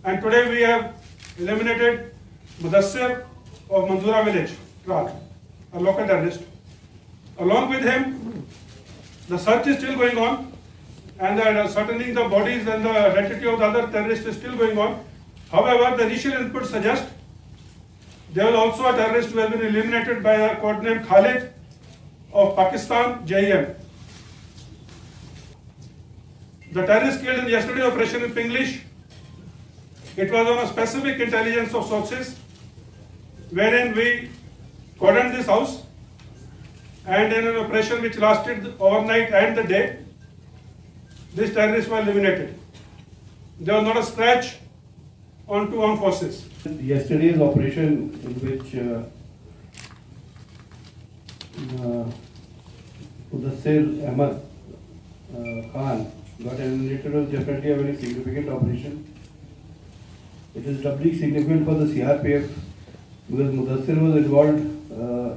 And today we have eliminated Mudassir of Manzura village, Tral, a local terrorist. Along with him, the search is still going on, and certainly the bodies and the identity of the other terrorists is still going on. However, the initial input suggests there was also a terrorist who has been eliminated by a codenamed Khalid of Pakistan, JEM. The terrorist killed in yesterday's operation in Pinglish. It was on a specific intelligence of sources, wherein we cordoned this house, and in an operation which lasted overnight and the day, these terrorists were eliminated. There was not a scratch on two armed forces. Yesterday's operation, in which Mudassir Ahmad Khan got eliminated, was definitely a very significant operation. It is doubly significant for the CRPF because Mudassir was involved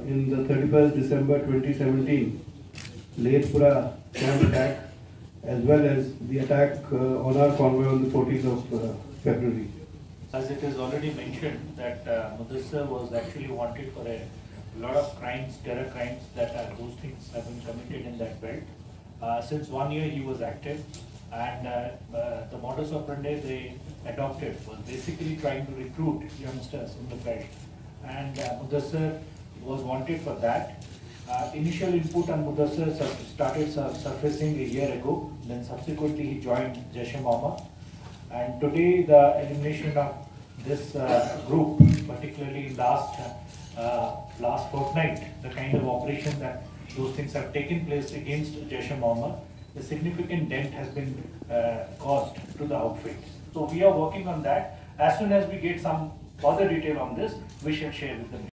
in the 31st December 2017 Laythpura camp attack, as well as the attack on our convoy on the 14th of February. As it is already mentioned that Mudassir was actually wanted for a lot of crimes, terror crimes, those things have been committed in that belt. Since 1 year he was active, and the modus operandi they adopted was basically trying to recruit youngsters in the belt, and Mudassir was wanted for that. Initial input on Mudassir started surfacing a year ago, then subsequently he joined Jaish-e-Mohammed, and today the elimination of this group, particularly last fortnight, the kind of operation that those things have taken place against Jaish-e-Mohammed, a significant dent has been caused to the outfit. So we are working on that. As soon as we get some further detail on this, we shall share with them.